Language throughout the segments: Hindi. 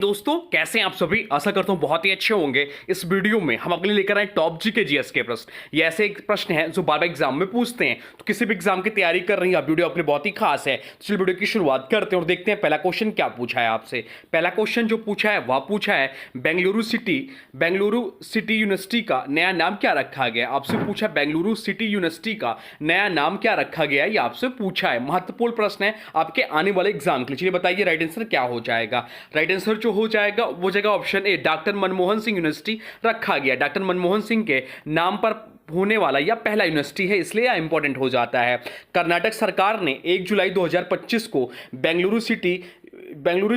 दोस्तों कैसे हैं आप सभी। आशा करता हूं बहुत ही अच्छे होंगे। इस वीडियो में हम आपके लिए लेकर आए टॉप जी के जीएस के प्रश्न। ये ऐसे एक प्रश्न है जो बार बार एग्जाम में पूछते हैं, तो किसी भी एग्जाम की तैयारी कर रही हैं आप, वीडियो अपने बहुत ही खास है। तो चलिए वीडियो की शुरुआत करते हैं और देखते हैं पहला क्वेश्चन क्या पूछा है आपसे। पहला क्वेश्चन जो पूछा है वह पूछा है बेंगलुरु सिटी यूनिवर्सिटी का नया नाम क्या रखा गया। आपसे पूछा बेंगलुरु सिटी यूनिवर्सिटी का नया नाम क्या रखा गया, ये आपसे पूछा है। महत्वपूर्ण प्रश्न है आपके आने वाले एग्जाम के लिए। चलिए बताइए राइट आंसर क्या हो जाएगा। राइट आंसर जो हो जाएगा वो जगह option A doctor Manmohan Singh university रखा गया। डॉक्टर मनमोहन सिंह के नाम पर होने वाला यह पहला यूनिवर्सिटी है, इसलिए यह इंपॉर्टेंट हो जाता है। कर्नाटक सरकार ने 1 जुलाई 2025 को बेंगलुरु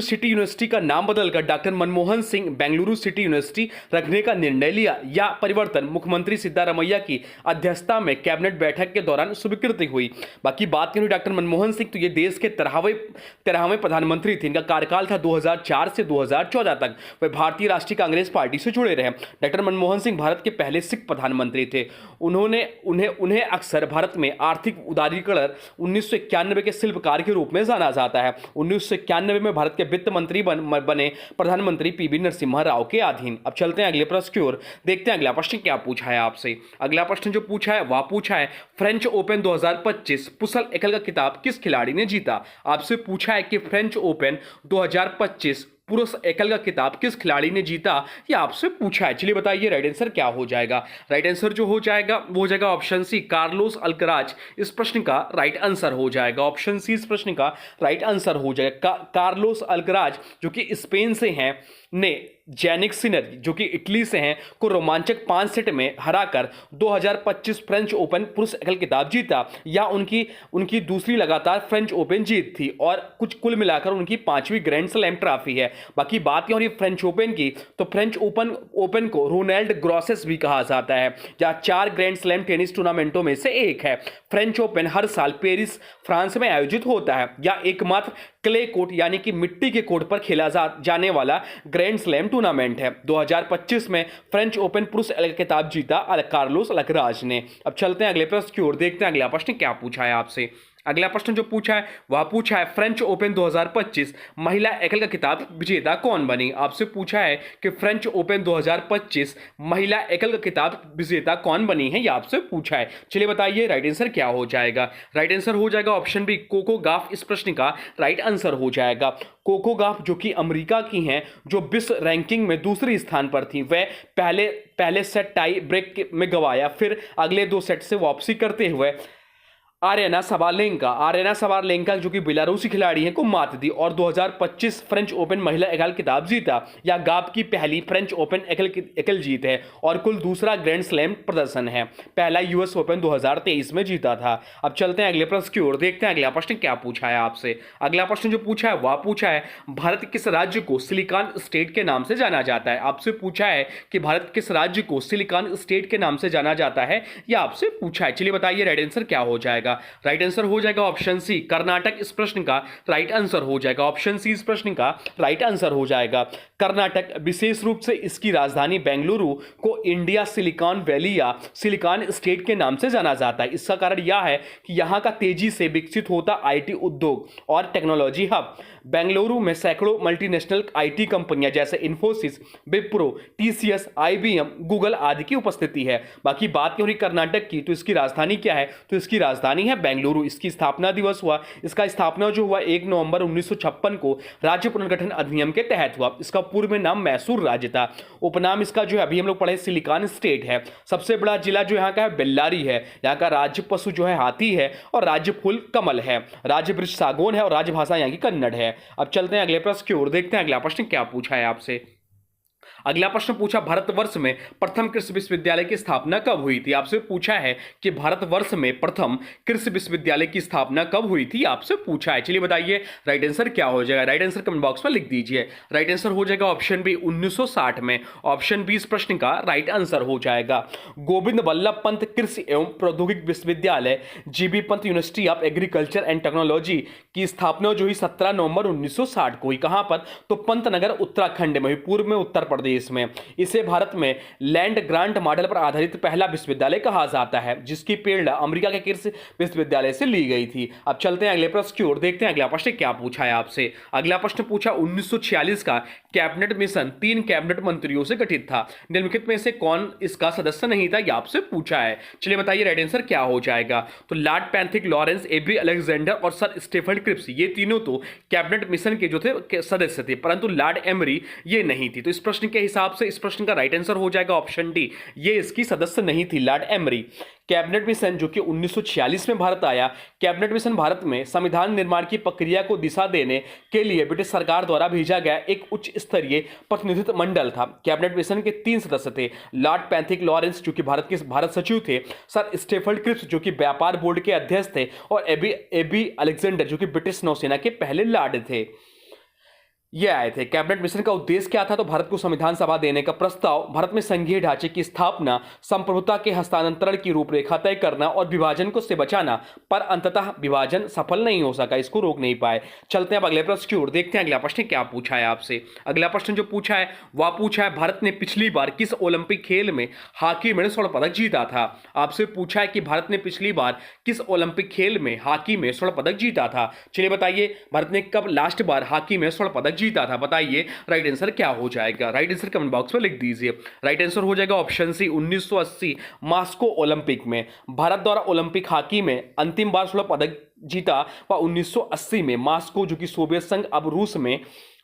सिटी यूनिवर्सिटी का नाम बदलकर doctor Manmohan Singh Bengaluru city university रखने का निर्णय लिया। यह परिवर्तन मुख्यमंत्री सिद्धारमैया की अध्यक्षता में कैबिनेट बैठक के दौरान स्वीकृति हुई। बाकी बात करें डॉक्टर मनमोहन सिंह, तो ये देश के 13वें प्रधानमंत्री थे। इनका कार्यकाल था 2004 से 2014 तक। वे भारतीय राष्ट्रीय कांग्रेस पार्टी से जुड़े रहे। डॉक्टर मनमोहन सिंह भारत के पहले सिख प्रधानमंत्री थे। उन्हें अक्सर भारत में आर्थिक उदारीकरण 1991 के शिल्पकार के रूप में जाना जाता है। 1991 में भारत के वित्त मंत्री बने प्रधानमंत्री पीवी नरसिम्हा राव के अधीन। अब चलते हैं अगले प्रश्न की ओर, देखते हैं अगला प्रश्न क्या पूछा है आपसे। अगला प्रश्न जो पूछा है वह पूछा है फ्रेंच ओपन 2025 पुरुष एकल का खिताब किस खिलाड़ी ने जीता। आपसे पूछा है कि फ्रेंच ओपन 2025 पुरुष एकल का खिताब किस खिलाड़ी ने जीता, यह आपसे पूछा है। चलिए बताइए राइट आंसर क्या हो जाएगा। राइट आंसर जो हो जाएगा वो हो जाएगा ऑप्शन सी कार्लोस अल्कराज। इस प्रश्न का राइट आंसर हो जाएगा ऑप्शन सी। इस प्रश्न का राइट आंसर हो जाएगा कार्लोस अल्कराज, जो कि स्पेन से हैं, ने जैनिक सिनर जो कि इटली से हैं को रोमांचक 5 सेट में हराकर 2025 फ्रेंच ओपन पुरुष एकल खिताब जीता। या उनकी दूसरी लगातार फ्रेंच ओपन जीत थी और कुल मिलाकर उनकी 5वीं ग्रैंड स्लैम ट्रॉफी है। बाकी बात हो रही फ्रेंच ओपन की, तो फ्रेंच ओपन को रोनाल्ड ग्रॉसेस भी कहा जाता है, जहां 4 ग्रैंड स्लैम टेनिस टूर्नामेंटों में से एक है। फ्रेंच ओपन हर साल पेरिस फ्रांस में आयोजित होता है। या एकमात्र क्ले कोर्ट यानी कि मिट्टी के कोर्ट पर खेला जाने वाला ग्रैंड स्लैम टूर्नामेंट है। 2025 में फ्रेंच ओपन पुरुष खिताब जीता कार्लोस अल्कराज ने। अब चलते हैं अगले प्रश्न की ओर, देखते हैं अगला प्रश्न क्या पूछा है आपसे। अगला प्रश्न जो पूछा है वह पूछा है फ्रेंच ओपन 2025 महिला एकल का खिताब विजेता कौन बनी। आपसे पूछा है कि फ्रेंच ओपन 2025 महिला एकल का खिताब विजेता कौन बनी है, यह आपसे पूछा है। चलिए बताइए राइट आंसर क्या हो जाएगा। राइट आंसर हो जाएगा ऑप्शन बी कोको गाफ। इस प्रश्न का राइट आंसर हो जाएगा कोको गाफ, जो कि अमेरिका की हैं, जो विश्व रैंकिंग में दूसरे स्थान पर थी। वह पहले सेट टाई ब्रेक में गवाया, फिर अगले 2 सेट से वापसी करते हुए आर्यना सबालेंका जो कि बेलारूसी खिलाड़ी हैं को मात दी और 2025 फ्रेंच ओपन महिला एकल खिताब जीता। या गाप की पहली फ्रेंच ओपन एकल जीत है और कुल दूसरा ग्रैंड स्लैम प्रदर्शन है। पहला यूएस ओपन 2023 में जीता था। अब चलते हैं अगले प्रश्न की ओर, देखते हैं अगला प्रश्न क्या पूछा है आपसे। अगला प्रश्न जो पूछा है वह पूछा है भारत किस राज्य को सिलिकॉन स्टेट के नाम से जाना जाता है। आपसे पूछा है कि भारत किस राज्य को सिलिकॉन स्टेट के नाम से जाना जाता है, यह आपसे पूछा है। चलिए बताइए राइट आंसर क्या हो जाएगा। राइट आंसर हो जाएगा ऑप्शन सी कर्नाटक। इस प्रश्न का राइट आंसर हो जाएगा ऑप्शन सी। इस प्रश्न का राइट आंसर हो जाएगा कर्नाटक। विशेष रूप से इसकी राजधानी बेंगलुरु को इंडिया सिलिकॉन वैली या सिलिकॉन स्टेट के नाम से जाना जाता है। इसका कारण यह है कि यहां का तेजी से विकसित होता आईटी उद्योग और टेक्नोलॉजी हब। बेंगलुरु में सैकड़ों मल्टीनेशनल आईटी कंपनियां जैसे Infosys, Wipro, TCS, IBM, Google आदि की उपस्थिति है। बाकी बात हो रही कर्नाटक की, तो इसकी राजधानी क्या है, तो इसकी राजधानी है बेंगलुरु। इसकी स्थापना दिवस हुआ, इसका स्थापना जो हुआ 1 नवंबर 1956 को राज्य पुनर्गठन अधिनियम के तहत हुआ। इसका पूर्व में नाम मैसूर राज्य था। उपनाम इसका जो है अभी हम लोग पढ़े सिलिकॉन स्टेट है। सबसे बड़ा जिला जो यहाँ का है बेल्लारी है। यहाँ का राज्य पशु जो है हाथी है और राज्य फूल कमल है। राज्य वृक्ष सागौन है और राजभाषा यहाँ की कन्नड़ है। अब चलते हैं अगले प्रश्न की ओर, देखते हैं अगला प्रश्न क्या पूछा है आपसे। अगला प्रश्न पूछा भारतवर्ष में प्रथम कृषि विश्वविद्यालय की स्थापना कब हुई थी। आपसे पूछा है कि भारतवर्ष में प्रथम कृषि विश्वविद्यालय की स्थापना कब हुई थी, आपसे पूछा है। चलिए बताइए राइट आंसर क्या हो जाएगा। राइट आंसर कमेंट बॉक्स में लिख दीजिए। राइट आंसर हो जाएगा ऑप्शन बी 1960 में। ऑप्शन बी इस प्रश्न का राइट आंसर हो जाएगा। गोविंद वल्लभ पंत कृषि एवं प्रौद्योगिक विश्वविद्यालय GB Pant university of agriculture and technology की स्थापना जो हुई 17 नवंबर 1960 को हुई। कहां पर, तो पंतनगर उत्तराखंड में हुई। पूर्व में उत्तर प्रदेश में। इसे भारत में लैंड ग्रांट मॉडल पर आधारित पहला विश्वविद्यालय कहा जाता है, जिसकी प्रेरणा अमेरिका के कृषि विश्वविद्यालय से ली गई थी। अब चलते हैं अगले प्रश्न की ओर, देखते हैं अगला प्रश्न क्या पूछा है आपसे। अगला प्रश्न पूछा 1946 का कैबिनेट मिशन 3 कैबिनेट मंत्रियों से गठित था, निम्नलिखित में से कौन इसका सदस्य नहीं था, यह आपसे पूछा है। चलिए बताइए राइट आंसर क्या हो जाएगा। तो lord Pethick Lawrence, A B Alexander और सर स्टेफन क्रिप्स, ये तीनों तो कैबिनेट मिशन के जो थे सदस्य थे, परंतु लॉर्ड एमरी ये नहीं थी। तो इस प्रश्न के हिसाब से इस प्रश्न का राइट आंसर हो जाएगा ऑप्शन डी, ये इसकी सदस्य नहीं थी लॉर्ड एमरी। कैबिनेट मिशन जो कि 1946 में भारत आया, कैबिनेट मिशन भारत में संविधान निर्माण की प्रक्रिया को दिशा देने के लिए ब्रिटिश सरकार द्वारा भेजा गया एक उच्च स्तरीय प्रतिनिधित्व मंडल था। कैबिनेट मिशन के 3 सदस्य थे, लॉर्ड पैंथिक लॉरेंस जो कि भारत सचिव थे, सर स्टेफन क्रिप्स जो कि व्यापार बोर्ड के अध्यक्ष थे, और एबी अलेक्जेंडर जो कि ब्रिटिश नौसेना के पहले लॉर्ड थे, ये आए थे। कैबिनेट मिशन का उद्देश्य क्या था, तो भारत को संविधान सभा देने का प्रस्ताव, भारत में संघीय ढांचे की स्थापना, संप्रभुता के हस्तांतरण की रूपरेखा तय करना और विभाजन को से बचाना, पर अंततः विभाजन सफल नहीं हो सका, इसको रोक नहीं पाए। चलते हैं अब अगले प्रश्न की ओर, देखते हैं अगला प्रश्न क्या पूछा है आपसे। अगला प्रश्न जो पूछा है वह पूछा है भारत ने पिछली बार किस ओलंपिक खेल में हॉकी में स्वर्ण पदक जीता था। आपसे पूछा है कि भारत ने पिछली बार किस ओलंपिक खेल में हॉकी में स्वर्ण पदक जीता था। चलिए बताइए भारत ने कब लास्ट बार हॉकी में स्वर्ण पदक जीता था, बताइए राइट आंसर क्या हो जाएगा। राइट आंसर कमेंट बॉक्स में लिख दीजिए। राइट आंसर हो जाएगा ऑप्शन सी, 1980 मॉस्को ओलंपिक में भारत द्वारा ओलंपिक हॉकी में अंतिम बार स्वर्ण पदक जीता वह 1980 में मॉस्को जो कि सोवियत संघ अब रूस में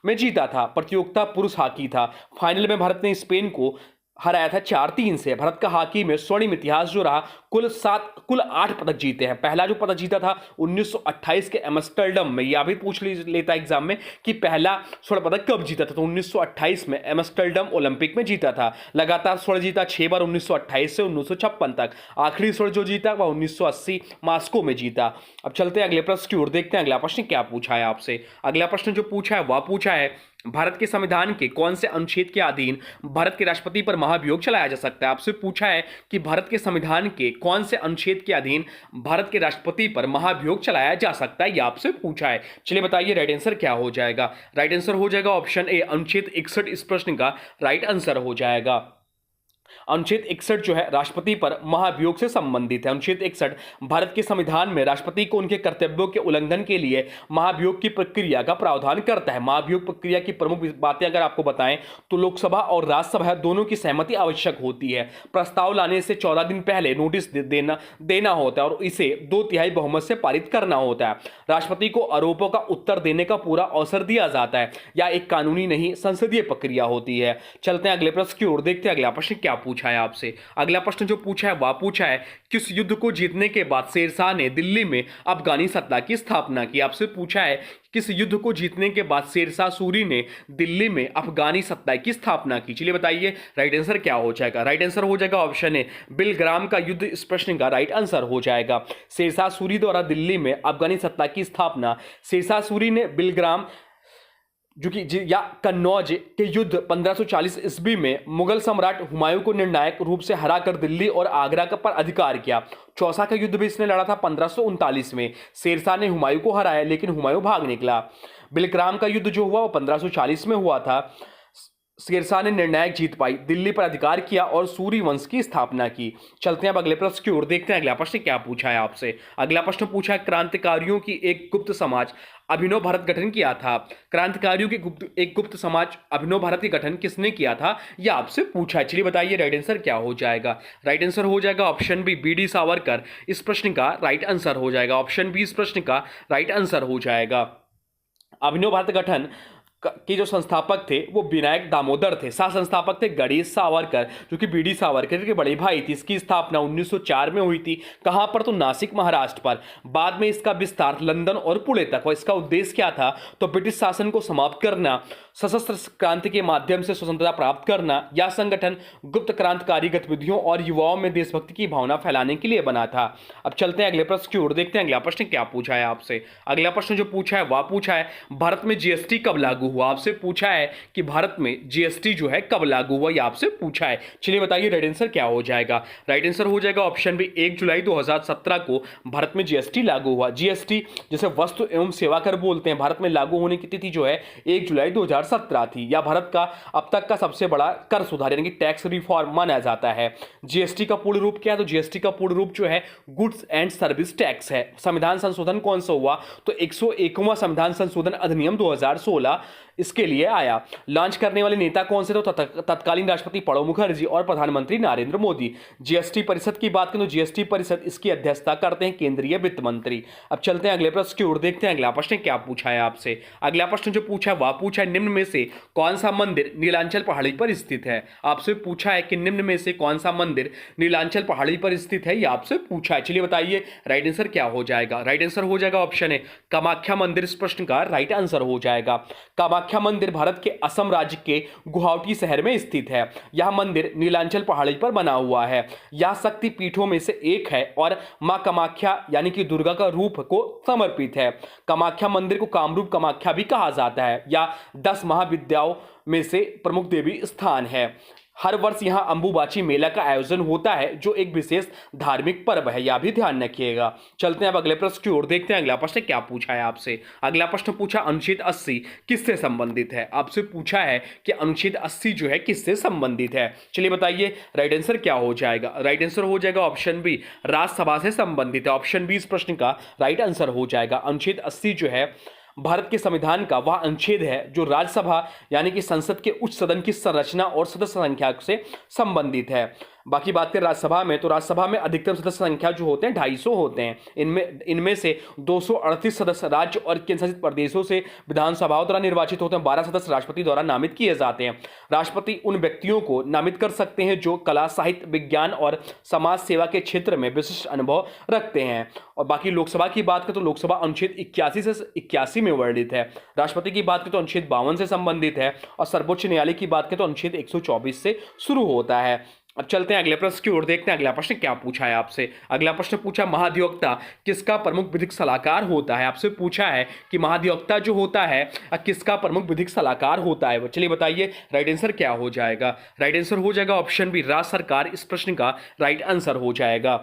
जीता था। प्रतियोगिता पुरुष हॉकी था। फाइनल में भारत ने स्पेन को हराया था 4-3 से। भारत का हॉकी में स्वर्णिम इतिहास जो रहा, कुल 8 पदक जीते हैं। पहला जो पदक जीता था 1928 के एम्स्टर्डम में, यह भी पूछ लेता एग्जाम में कि पहला स्वर्ण पदक कब जीता था, तो 1928 में एम्स्टर्डम ओलंपिक में जीता था। लगातार स्वर्ण जीता 6 बार 1928 से 1956 तक। आखिरी स्वर्ण जो जीता वह 1980 मॉस्को में जीता। अब चलते हैं अगले प्रश्न की ओर, देखते हैं अगला प्रश्न क्या पूछा है आपसे। अगला प्रश्न जो पूछा है वह पूछा है भारत के संविधान के कौन से अनुच्छेद के अधीन भारत के राष्ट्रपति पर महाभियोग चलाया जा सकता है। आपसे पूछा है कि भारत के संविधान के कौन से अनुच्छेद के अधीन भारत के राष्ट्रपति पर महाभियोग चलाया जा सकता है, यह आपसे पूछा है। चलिए बताइए राइट आंसर क्या हो जाएगा। राइट आंसर हो जाएगा ऑप्शन ए, अनुच्छेद 61 इस प्रश्न का राइट आंसर हो जाएगा। अनुच्छेद 61 जो है राष्ट्रपति पर महाभियोग से संबंधित है। अनुच्छेद 61 भारत के संविधान में राष्ट्रपति को उनके कर्तव्यों के उल्लंघन के लिए महाभियोग की प्रक्रिया का प्रावधान करता है। महाभियोग प्रक्रिया की प्रमुख बातें अगर आपको बताएं तो लोकसभा और राज्यसभा दोनों की सहमति आवश्यक होती है। प्रस्ताव लाने से 14 दिन पहले नोटिस देना होता है और इसे 2/3 बहुमत से पारित करना होता है। राष्ट्रपति को आरोपों का उत्तर देने का पूरा अवसर दिया जाता है। यह एक कानूनी नहीं संसदीय प्रक्रिया होती है। चलते हैं अगले प्रश्न की ओर, देखते हैं अगला प्रश्न क्या पूछा है आपसे। अगला प्रश्न जो पूछा है वह पूछा है किस युद्ध को जीतने के बाद शेरशाह ने दिल्ली में अफगानी सत्ता की स्थापना की। आपसे पूछा है किस युद्ध को जीतने के बाद शेरशाह सूरी ने दिल्ली में अफगानी सत्ता की स्थापना की। चलिए बताइए राइट आंसर क्या हो जाएगा। राइट आंसर हो जाएगा ऑप्शन ए, बिलग्राम का युद्ध इस प्रश्न का राइट आंसर हो जाएगा। शेरशाह सूरी द्वारा दिल्ली में अफगानी सत्ता की स्थापना, शेरशाह सूरी ने बिलग्राम जो कि या कन्नौज के युद्ध 1540 ईस्वी में मुगल सम्राट हुमायूं को निर्णायक रूप से हराकर दिल्ली और आगरा पर अधिकार किया। चौसा का युद्ध भी इसने लड़ा था 1539 में। शेरशाह ने हुमायूं को हराया लेकिन हुमायूं भाग निकला। बिलग्राम का युद्ध जो हुआ वो 1540 में हुआ था। शेरशाह ने निर्णायक जीत पाई, दिल्ली पर अधिकार किया और सूरी वंश की स्थापना की। चलते हैं अब अगले प्रश्न की ओर, देखते हैं अगला प्रश्न क्या पूछा है आपसे। अगला प्रश्न पूछा है क्रांतिकारियों की एक गुप्त समाज अभिनव भारत गठन किया था। क्रांतिकारियों की एक गुप्त समाज अभिनव भारत के गठन किसने किया था, यह आपसे पूछा है। चलिए बताइए राइट आंसर क्या हो जाएगा। राइट आंसर हो जाएगा option B, B D Savarkar इस प्रश्न का राइट आंसर हो जाएगा। ऑप्शन बी इस प्रश्न का राइट आंसर हो जाएगा। अभिनव भारत गठन के जो संस्थापक थे वो विनायक दामोदर थे। सह संस्थापक थे गणेश सावरकर जो कि बी डी सावरकर के बड़े भाई थे। इसकी स्थापना 1904 में हुई थी। कहां पर, तो नासिक महाराष्ट्र पर। बाद में इसका विस्तार लंदन और पुणे तक हुआ। इसका उद्देश्य क्या था, तो ब्रिटिश शासन को समाप्त करना, सशस्त्र क्रांति के माध्यम से स्वतंत्रता प्राप्त करना। यह संगठन गुप्त क्रांतिकारी गतिविधियों और युवाओं में देशभक्ति की भावना फैलाने के लिए बना था। अब चलते हैं अगले प्रश्न की ओर, देखते हैं अगला प्रश्न क्या पूछा है आपसे। अगला प्रश्न जो पूछा है वह पूछा है भारत में जीएसटी कब लागू हुआ। आपसे पूछा है कि भारत में जीएसटी जो है कब लागू हुआ, यह आपसे पूछा है। चलिए बताइए राइट आंसर क्या हो जाएगा। राइट आंसर हो जाएगा ऑप्शन बी, 1 जुलाई 2017 को भारत में जीएसटी लागू हुआ। जीएसटी जैसे वस्तु एवं सेवा कर बोलते हैं, भारत में लागू होने की तिथि जो है 1 जुलाई 2017 2017 थी। यह भारत का अब तक का सबसे बड़ा कर सुधार यानी कि टैक्स रिफॉर्म माना जाता है। जीएसटी का पूर्ण रूप क्या है? तो जीएसटी का पूर्ण रूप जो है गुड्स एंड सर्विस टैक्स है। संविधान संशोधन कौन सा हुआ? तो 101वां संविधान संशोधन अधिनियम 2016 इसके लिए आया। लॉन्च करने वाले नेता कौन से? तो तत्कालीन राष्ट्रपति प्रणब मुखर्जी और प्रधानमंत्री नरेंद्र मोदी। जीएसटी परिषद की बात करें तो जीएसटी परिषद इसकी अध्यक्षता करते हैं केंद्रीय वित्त मंत्री। अब चलते हैं अगले प्रश्न की ओर, देखते हैं अगला प्रश्न क्या पूछा है आपसे। अगला प्रश्न जो पूछा है वह पूछा है निम्न में से कौन सा मंदिर नीलांचल पहाड़ी पर स्थित है? आपसे पूछा है कि निम्न में से कौन सा मंदिर नीलांचल पहाड़ी पर स्थित है, यह आपसे पूछा है। चलिए बताइए राइट आंसर क्या हो जाएगा। राइट आंसर हो जाएगा ऑप्शन है कामाख्या मंदिर। इस प्रश्न का राइट आंसर हो जाएगा कामाख्या मंदिर। भारत के असम राज्य के गुवाहाटी शहर में स्थित है। यह मंदिर नीलांचल पहाड़ी पर बना हुआ है। यह शक्ति पीठों में से एक है और मां कामाख्या यानी कि दुर्गा का रूप को समर्पित है। कामाख्या मंदिर को कामरूप कामाख्या भी कहा जाता है। यह 10 महाविद्याओं में से प्रमुख देवी स्थान है। हर वर्ष यहां अंबुबाची मेला का आयोजन होता है जो एक विशेष धार्मिक पर्व है, यह भी ध्यान रखिएगा। चलते हैं अब अगले प्रश्न की ओर, देखते हैं अगला प्रश्न क्या पूछा है आपसे। अगला प्रश्न पूछा अनुच्छेद 80 किससे संबंधित है? आपसे पूछा है कि अनुच्छेद 80 जो है किससे संबंधित है। चलिए बताइए राइट आंसर क्या हो जाएगा। राइट आंसर हो जाएगा ऑप्शन बी राज्यसभा से संबंधित है। ऑप्शन बी इस प्रश्न का राइट आंसर हो जाएगा। अनुच्छेद 80 जो है भारत के संविधान का वह अनुच्छेद है जो राज्यसभा यानी कि संसद के उच्च सदन की संरचना और सदस्य संख्या से संबंधित है। बाकी बात करें राज्यसभा में, तो राज्यसभा में अधिकतम सदस्य संख्या जो होते हैं 250 होते हैं। इनमें से 238 सदस्य राज्य और केंद्र शासित प्रदेशों से विधानसभाओं द्वारा निर्वाचित होते हैं। 12 सदस्य राष्ट्रपति द्वारा नामित किए जाते हैं। राष्ट्रपति उन व्यक्तियों को नामित कर सकते हैं जो कला, साहित्य, विज्ञान और समाज सेवा के क्षेत्र में विशिष्ट अनुभव रखते हैं। और बाकी लोकसभा की बात करें तो लोकसभा अनुच्छेद 81 से 81 में वर्णित है। राष्ट्रपति की बात करें तो अनुच्छेद 52 से संबंधित है और सर्वोच्च न्यायालय की बात करें तो अनुच्छेद 124 से शुरू होता है। अब चलते हैं अगले प्रश्न की ओर, देखते हैं अगला प्रश्न क्या पूछा है आपसे। अगला प्रश्न पूछा महाधिवक्ता किसका प्रमुख विधिक सलाहकार होता है? आपसे पूछा है कि महाधिवक्ता जो होता है किसका प्रमुख विधिक सलाहकार होता है। चलिए बताइए राइट आंसर क्या हो जाएगा। राइट आंसर हो जाएगा ऑप्शन बी राज्य सरकार। इस प्रश्न का राइट आंसर हो जाएगा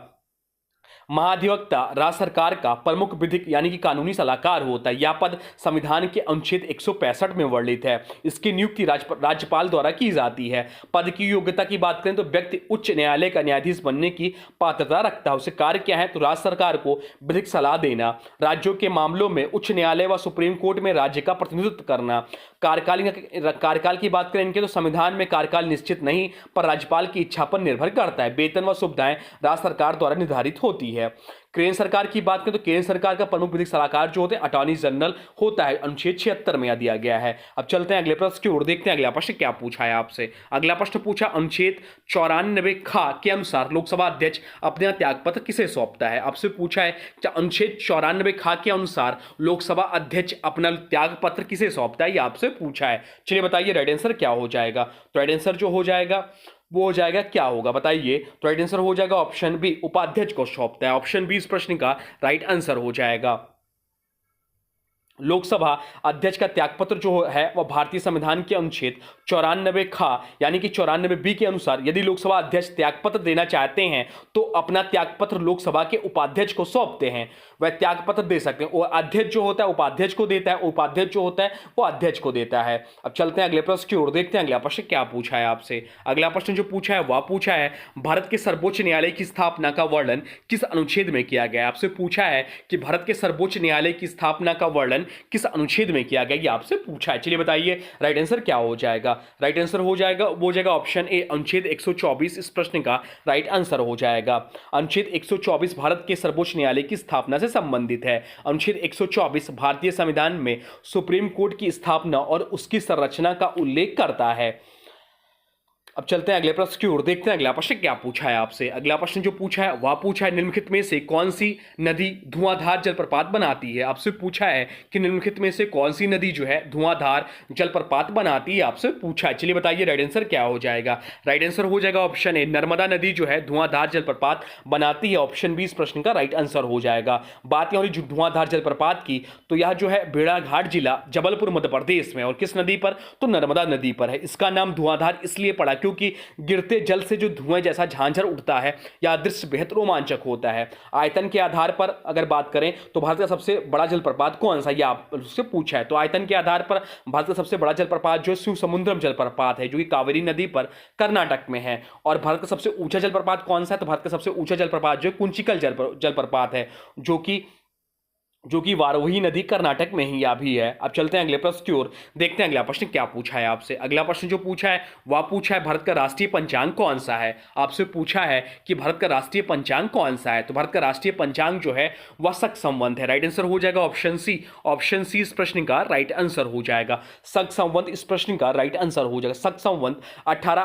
महाधिवक्ता राज्य सरकार का प्रमुख विधिक यानी कि कानूनी सलाहकार होता है। यह पद संविधान के अनुच्छेद 165 में वर्णित है। इसकी नियुक्ति राज्यपाल द्वारा की जाती है। पद की योग्यता की बात करें तो व्यक्ति उच्च न्यायालय का न्यायाधीश बनने की पात्रता रखता है। उसे कार्य क्या है? तो राज्य सरकार को विधिक सलाह देना, राज्यों के मामलों में उच्च न्यायालय व सुप्रीम कोर्ट में राज्य का प्रतिनिधित्व करना। कार्यकाल की बात करें इनके तो संविधान में कार्यकाल निश्चित नहीं पर राज्यपाल की इच्छा पर निर्भर करता है। वेतन व सुविधाएं राज्य सरकार द्वारा निर्धारित होती है। केंद्र सरकार की बात करें तो केंद्र सरकार का प्रमुख विधिक सलाहकार जो होते हैं अटॉर्नी जनरल होता है। अनुच्छेद 76 में दिया गया है। अब चलते हैं अगले प्रश्न की ओर, देखते हैं अगला प्रश्न क्या पूछा है आपसे। अगला प्रश्न पूछा अनुच्छेद 94 खा के अनुसार लोकसभा अध्यक्ष अपना त्यागपत्र किसे सौंपता है? आपसे पूछा है कि अनुच्छेद 94 खा के अनुसार लोकसभा अध्यक्ष अपना त्यागपत्र किसे सौंपता है, यह आपसे पूछा है। चलिए बताइए राइट आंसर क्या हो जाएगा। तो राइट आंसर जो हो जाएगा वो हो जाएगा क्या होगा बताइए। तो राइट आंसर हो जाएगा ऑप्शन बी उपाध्यक्ष को सौंपता है। ऑप्शन बी इस प्रश्न का राइट आंसर हो जाएगा। लोकसभा अध्यक्ष का त्यागपत्र जो है वह भारतीय संविधान के अनुच्छेद 94 खा यानी कि 94 बी के अनुसार यदि लोकसभा अध्यक्ष त्यागपत्र देना चाहते हैं तो अपना त्यागपत्र लोकसभा के उपाध्यक्ष को सौंपते हैं। वह त्यागपत्र दे सकते हैं। वो अध्यक्ष जो होता है उपाध्यक्ष को देता है, उपाध्यक्ष जो होता है वो अध्यक्ष को देता है। अब चलते हैं अगले प्रश्न की ओर, देखते हैं अगला प्रश्न क्या पूछा है आपसे। अगला प्रश्न जो पूछा है वह पूछा है भारत के सर्वोच्च न्यायालय की स्थापना का वर्णन किस अनुच्छेद में किया गया है। आपसे पूछा है कि भारत के सर्वोच्च न्यायालय की स्थापना का वर्णन किस अनुच्छेद में किया गया, ये आपसे पूछा है। चलिए बताइए राइट आंसर क्या हो जाएगा। राइट आंसर हो जाएगा ऑप्शन ए अनुच्छेद 124। इस प्रश्न का राइट आंसर हो जाएगा अनुच्छेद 124 भारत के सर्वोच्च न्यायालय की स्थापना से संबंधित है। अनुच्छेद 124 भारतीय संविधान में सुप्रीम कोर्ट की स्थापना और उसकी संरचना का उल्लेख करता है। अब चलते हैं अगले प्रश्न की ओर, देखते हैं अगला प्रश्न क्या पूछा है आपसे। अगला प्रश्न जो पूछा है वह पूछा है निम्नलिखित में से कौन सी नदी धुआंधार जलप्रपात बनाती है। आपसे पूछा है कि निम्नलिखित में से कौन सी नदी जो है धुआंधार जलप्रपात बनाती है, आपसे पूछा है। चलिए बताइए राइट आंसर क्या हो जाएगा। राइट आंसर हो जाएगा ऑप्शन ए नर्मदा नदी जो है धुआंधार जलप्रपात बनाती है। ऑप्शन बी इस प्रश्न का राइट आंसर हो जाएगा। बात यह हो रही धुआंधार जलप्रपात की तो यह जो है भेड़ाघाट जिला जबलपुर मध्य प्रदेश में और किस नदी पर, तो नर्मदा नदी पर है। इसका नाम धुआंधार इसलिए पड़ा क्योंकि गिरते जल से जो धुआं जैसा झांझर उठता है यह दृश्य बेहद रोमांचक होता है। आयतन के आधार पर अगर बात करें तो भारत का सबसे बड़ा जलप्रपात कौन सा, यह आपसे पूछा है। तो आयतन के आधार पर भारत का सबसे बड़ा जलप्रपात जो शिव समुद्रम जलप्रपात है, जो कि कावेरी नदी पर कर्नाटक में है। और भारत का सबसे ऊंचा जलप्रपात कौन सा है, तो भारत का सबसे ऊंचा जलप्रपात जो कुंचिकल जलप्रपात है, जो कि वारोही नदी कर्नाटक में ही या भी है। अब चलते हैं अगले प्रश्न की ओर, देखते हैं अगला प्रश्न क्या पूछा है आपसे। अगला प्रश्न जो पूछा है वह पूछा है भारत का राष्ट्रीय पंचांग कौन सा है। आपसे पूछा है कि भारत का राष्ट्रीय पंचांग कौन सा है। तो भारत का राष्ट्रीय पंचांग जो है वह शक संवत है। राइट आंसर हो जाएगा ऑप्शन सी। ऑप्शन सी इस प्रश्न का राइट आंसर हो जाएगा। शक संवत इस प्रश्न का राइट आंसर हो जाएगा।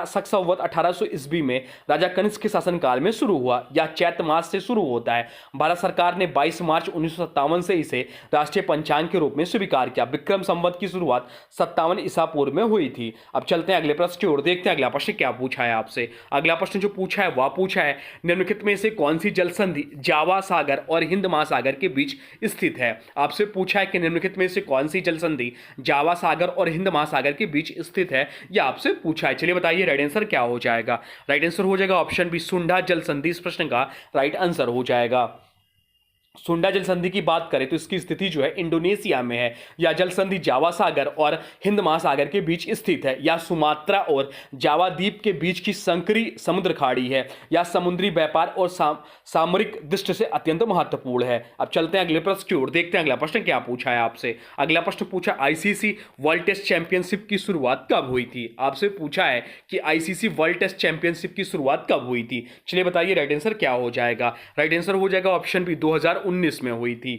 शक संवत 1800 ईस्वी में राजा कनिष्क के शासनकाल में शुरू हुआ। यह चैत्र मास से शुरू होता है। भारत सरकार ने 22 मार्च 1957 से इसे राष्ट्रीय पंचांग के रूप में स्वीकार किया। विक्रम संवत की शुरुआत 57 ईसा पूर्व में हुई थी। अब चलते हैं अगले प्रश्न की ओर, देखते हैं अगला प्रश्न क्या पूछा है आपसे। अगला प्रश्न जो पूछा है वह पूछा है निम्नलिखित में से कौन सी जल संधि जावा सागर और हिंद महासागर के बीच स्थित है। आपसे पूछा है कि निम्नलिखित में से कौन सी जल संधि जावा सागर और हिंद महासागर के बीच स्थित है, यह आपसे पूछा है। चलिए बताइए राइट आंसर क्या हो जाएगा। राइट आंसर हो जाएगा ऑप्शन बी सुंडा जल संधि इस प्रश्न का राइट आंसर हो जाएगा। सुंडा जल संधि की बात करें तो इसकी स्थिति जो है इंडोनेशिया में है। यह जल संधि जावा सागर और हिंद महासागर के बीच स्थित है। यह सुमात्रा और जावा द्वीप के बीच की संकरी समुद्र खाड़ी है। यह समुद्री व्यापार और सामरिक दृष्टि से अत्यंत महत्वपूर्ण है। अब चलते हैं अगले प्रश्न की ओर, देखते हैं अगला प्रश्न क्या पूछा है आपसे। अगला प्रश्न पूछा आईसीसी वर्ल्ड टेस्ट चैंपियनशिप की शुरुआत कब हुई थी। आपसे पूछा है कि आईसीसी वर्ल्ड टेस्ट चैंपियनशिप की शुरुआत कब हुई थी। चलिए बताइए राइट आंसर क्या हो जाएगा। राइट आंसर हो जाएगा ऑप्शन बी 2019 में हुई थी।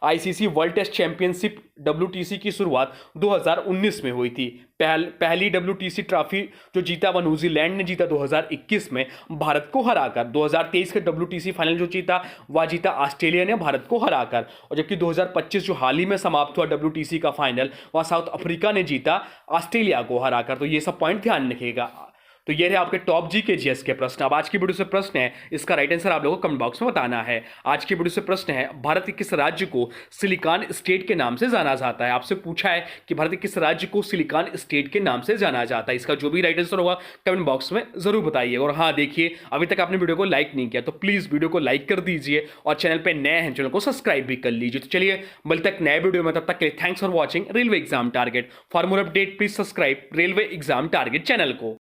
ICC world test championship WTC की शुरुआत 2019 में हुई थी। पहली WTC ट्रॉफी जो जीता वह न्यूजीलैंड ने जीता 2021 में भारत को हराकर। 2023 का WTC फाइनल जो जीता वह जीता ऑस्ट्रेलिया ने भारत को हराकर। और जबकि 2025 जो हाल ही में समाप्त हुआ WTC का फाइनल वह साउथ अफ्रीका ने जीता ऑस्ट्रेलिया को हराकर। तो ये सब पॉइंट ध्यान रखिएगा। तो ये रहे आपके टॉप जी के जीएस के प्रश्न। अब आज की वीडियो से प्रश्न है, इसका राइट आंसर आप लोगों को कमेंट बॉक्स में बताना है। आज की वीडियो से प्रश्न है भारत के किस राज्य को सिलिकॉन स्टेट के नाम से जाना जाता है। आपसे पूछा है कि भारत के किस राज्य को सिलिकॉन स्टेट के नाम से जाना जाता है। इसका जो भी राइट आंसर होगा कमेंट बॉक्स में जरूर बताइए। और हाँ देखिए, अभी तक आपने वीडियो को लाइक नहीं किया तो प्लीज वीडियो को लाइक कर दीजिए और चैनल पर नए हैं चैनल को सब्सक्राइब भी कर लीजिए। तो चलिए मिलते तक नए वीडियो में, तब तक के लिए thanks for watching railway exam target. For more update please subscribe railway exam target channel को।